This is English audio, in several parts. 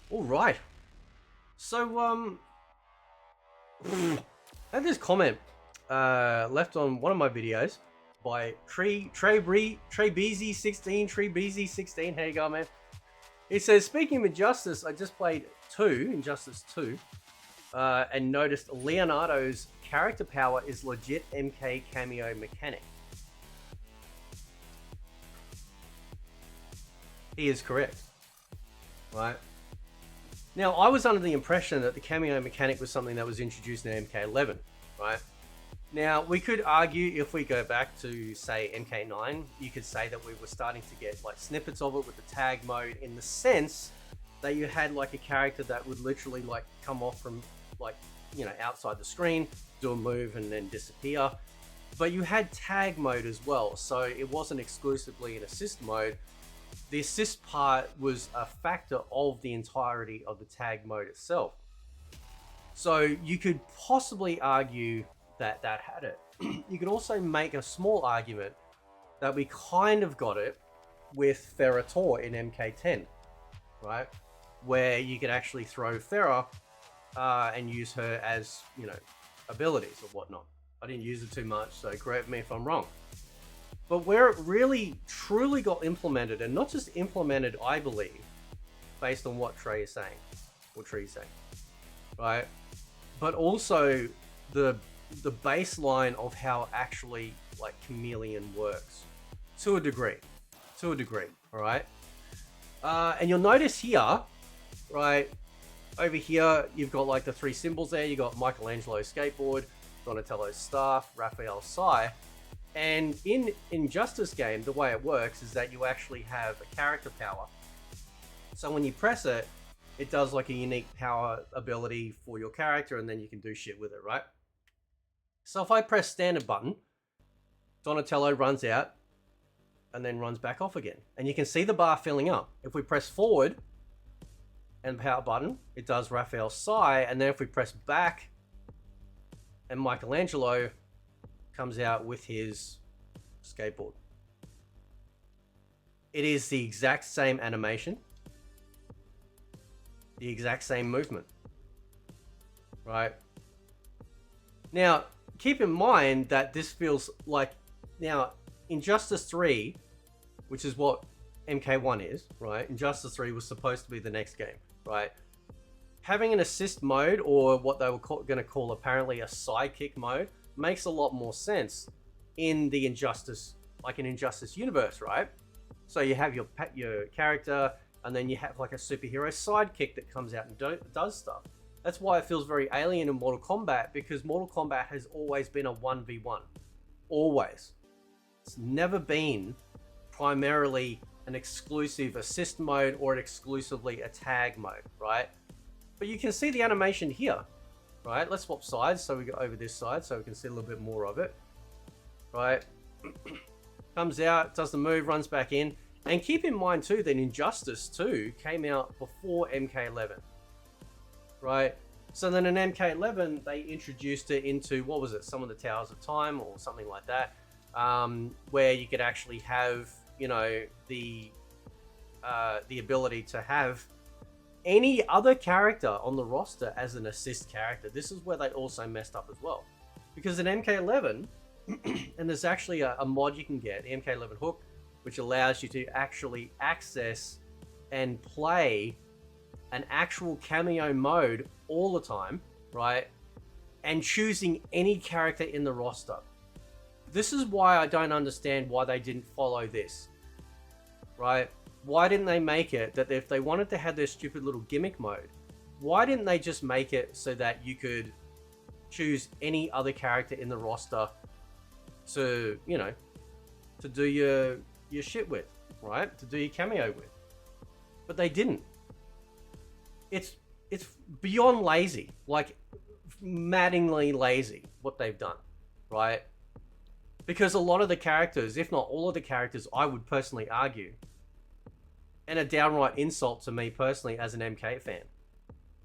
All right. So, I had this comment left on one of my videos by Trebeezy16. How you going, man? He says, speaking of Injustice, I just played Injustice 2, and noticed Leonardo's character power is legit MK cameo mechanic. He is correct, right? Now, I was under the impression that the cameo mechanic was something that was introduced in MK11, right? Now, we could argue if we go back to, say, MK9, you could say that we were starting to get like snippets of it with the tag mode, in the sense that you had like a character that would literally like come off from like, outside the screen, do a move and then disappear. But you had tag mode as well, so it wasn't exclusively an assist mode. The assist part was a factor of the entirety of the tag mode itself. So you could possibly argue that that had it. You could also make a small argument that we kind of got it with Ferrator in MK10, right? Where you could actually throw Farah and use her as, abilities or whatnot. I didn't use it too much, so correct me if I'm wrong. But where it really, truly got implemented, and not just implemented, I believe, based on what Trey is saying, or Tree's saying, right? But also the baseline of how actually like Chameleon works, to a degree, all right? And you'll notice here, right, over here, you've got like the three symbols there. You got Michelangelo's skateboard, Donatello's staff, Raphael's sai. And in Injustice game, the way it works is that you actually have a character power. So when you press it, it does like a unique power ability for your character, and then you can do shit with it, right? So if I press standard button, Donatello runs out and then runs back off again. And you can see the bar filling up. If we press forward and power button, it does Raphael's sai, and then if we press back and Michelangelo comes out with his skateboard. It is the exact same animation, the exact same movement, right? Now, keep in mind that this feels like, now, Injustice 3, which is what MK1 is, right? Injustice 3 was supposed to be the next game, right? Having an assist mode, or what they were going to call apparently a sidekick mode, makes a lot more sense in the Injustice, like an Injustice universe, right? So you have your character, and then you have like a superhero sidekick that comes out and does stuff. That's why it feels very alien in Mortal Kombat, because Mortal Kombat has always been a 1v1. Always. It's never been primarily an exclusive assist mode or an exclusively a tag mode, right? But you can see the animation here. Right, let's swap sides so we go over this side so we can see a little bit more of it. Right, comes out, does the move, runs back in. And keep in mind too that Injustice 2 came out before MK11. Right, so then in MK11 they introduced it into, what was it, some of the Towers of Time or something like that, where you could actually have, the ability to have any other character on the roster as an assist character. This is where they also messed up as well. Because in MK11, and there's actually a mod you can get, the MK11 hook, which allows you to actually access and play an actual cameo mode all the time, right? And choosing any character in the roster. This is why I don't understand why they didn't follow this, right? Why didn't they make it that if they wanted to have their stupid little gimmick mode, why didn't they just make it so that you could choose any other character in the roster to, to do your shit with, right? To do your cameo with. But they didn't. It's beyond lazy, like maddeningly lazy what they've done, right? Because a lot of the characters, if not all of the characters, I would personally argue, and a downright insult to me personally as an MK fan,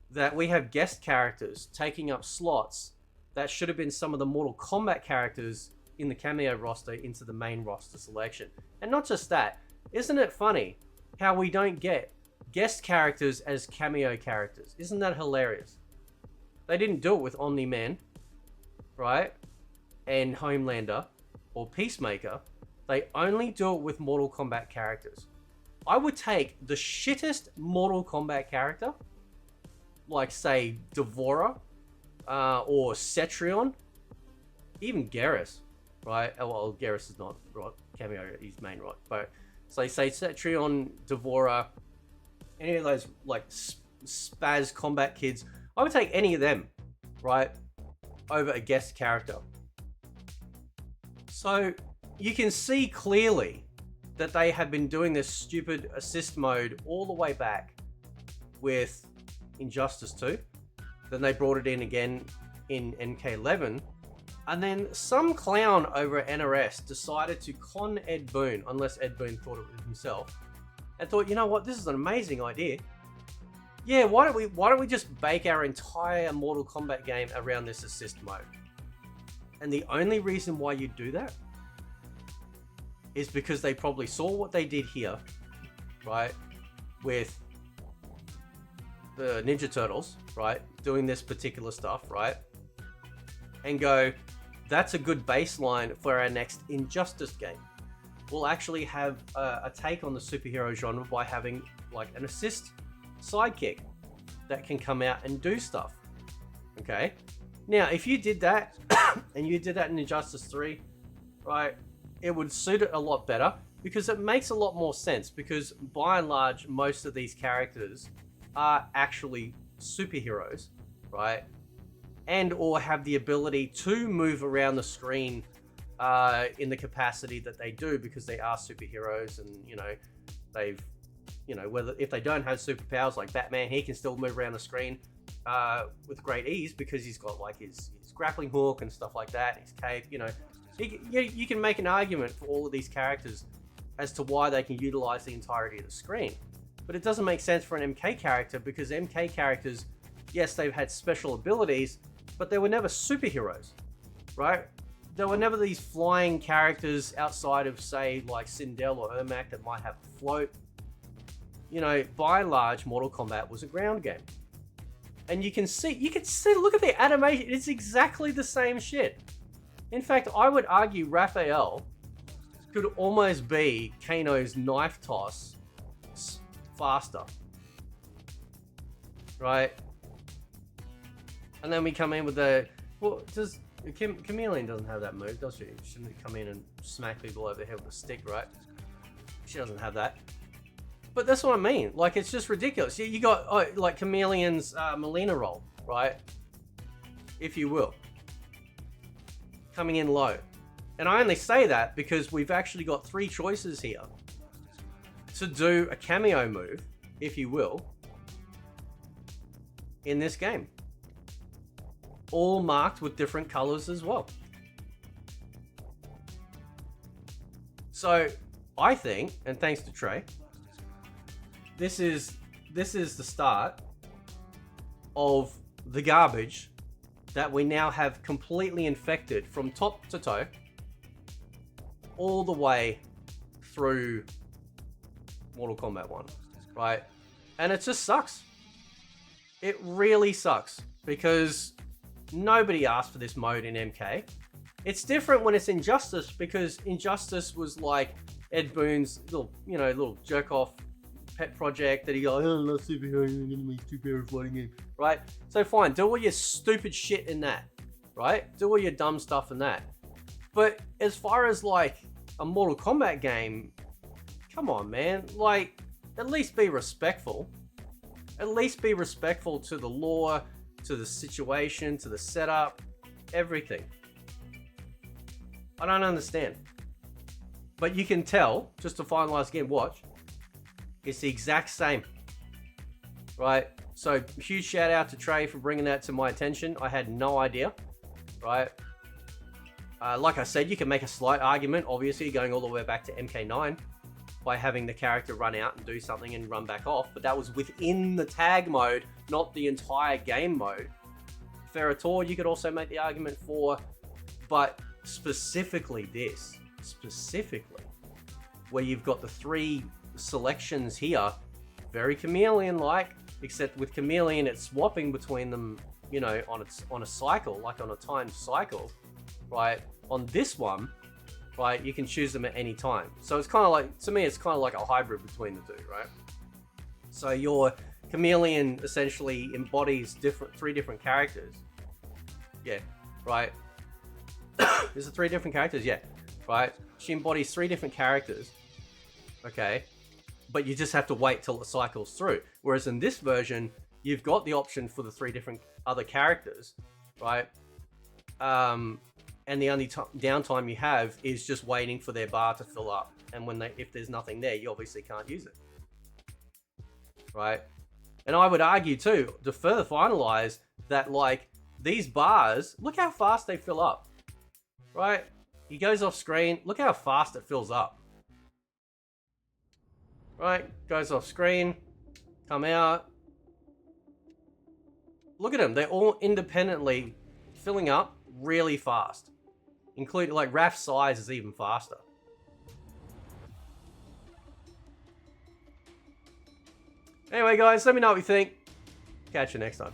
that we have guest characters taking up slots that should have been some of the Mortal Kombat characters in the cameo roster into the main roster selection. And not just that, isn't it funny how we don't get guest characters as cameo characters. Isn't that hilarious? They didn't do it with Omni-Man, right? And Homelander or Peacemaker. They only do it with Mortal Kombat characters. I would take the shittest Mortal Kombat character, like say Devora, or Cetrion, even Garrus, right? Oh, well, Garrus is not right. Cameo, he's main, right? But so say Cetrion, Devora, any of those like spaz combat kids, I would take any of them, right, over a guest character. So you can see clearly that they have been doing this stupid assist mode all the way back with Injustice 2. Then they brought it in again in MK11. And then some clown over at NRS decided to con Ed Boon, unless Ed Boon thought it was himself, and thought, you know what, this is an amazing idea. Yeah, why don't we just bake our entire Mortal Kombat game around this assist mode? And the only reason why you do that is because they probably saw what they did here, right, with the Ninja Turtles, right, doing this particular stuff, right, and go, that's a good baseline for our next Injustice game. We'll actually have a take on the superhero genre by having like an assist sidekick that can come out and do stuff. Okay, now if you did that and you did that in Injustice 3, right, it would suit it a lot better because it makes a lot more sense, because by and large most of these characters are actually superheroes, right, and or have the ability to move around the screen in the capacity that they do, because they are superheroes. And you know, they've, you know, whether if they don't have superpowers like Batman, he can still move around the screen with great ease because he's got like his grappling hook and stuff like that, his cape. You know, you can make an argument for all of these characters as to why they can utilize the entirety of the screen. But it doesn't make sense for an MK character, because MK characters, yes, they've had special abilities, but they were never superheroes, right? There were never these flying characters outside of, say, like Sindel or Ermac that might have a float. You know, by and large, Mortal Kombat was a ground game. And you can see, look at the animation, it's exactly the same shit. In fact, I would argue Raphael could almost be Kano's knife toss faster, right? And then we come in with the, well, does Chameleon doesn't have that move, does she? Shouldn't it come in and smack people over the head with a stick, right? She doesn't have that. But that's what I mean. Like, it's just ridiculous. You got like Chameleon's Melina roll, right? If you will, coming in low. And I only say that because we've actually got 3 choices here to do a cameo move, if you will, in this game. All marked with different colors as well. So I think, and thanks to Trey, this is the start of the garbage that we now have completely infected from top to toe, all the way through Mortal Kombat 1, right? And it just sucks. It really sucks, because nobody asked for this mode in MK. It's different when it's Injustice, because Injustice was like Ed Boon's little jerk-off pet project that he goes, oh, I love superheroes, I'm gonna make superhero fighting game, right? So fine, do all your stupid shit in that, right? Do all your dumb stuff in that. But as far as like a Mortal Kombat game, come on, man. Like, at least be respectful. At least be respectful to the lore, to the situation, to the setup, everything. I don't understand. But you can tell, just to finalize again, watch, it's the exact same, right? So huge shout out to Trey for bringing that to my attention. I had no idea, right? Like I said, you can make a slight argument, obviously, going all the way back to MK9 by having the character run out and do something and run back off, but that was within the tag mode, not the entire game mode. Ferrator, you could also make the argument for, but specifically this, where you've got the 3 selections here Very chameleon-like, except with chameleon, it's swapping between them, you know, on a cycle, like on a timed cycle, right? On this one, right, you can choose them at any time. So it's kind of like, to me, it's kind of like a hybrid between the two, right? So your chameleon essentially embodies three different characters. Yeah, right. Is it 3 different characters? Yeah, right. She embodies 3 different characters. Okay, but you just have to wait till it cycles through. Whereas in this version, you've got the option for the 3 different other characters, right? And the only downtime you have is just waiting for their bar to fill up. And if there's nothing there, you obviously can't use it, right? And I would argue too, to further finalize that, like, these bars, look how fast they fill up, right? He goes off screen, look how fast it fills up. Right, goes off screen, come out. Look at them, they're all independently filling up really fast. Including, like, Raph's size is even faster. Anyway, guys, let me know what you think. Catch you next time.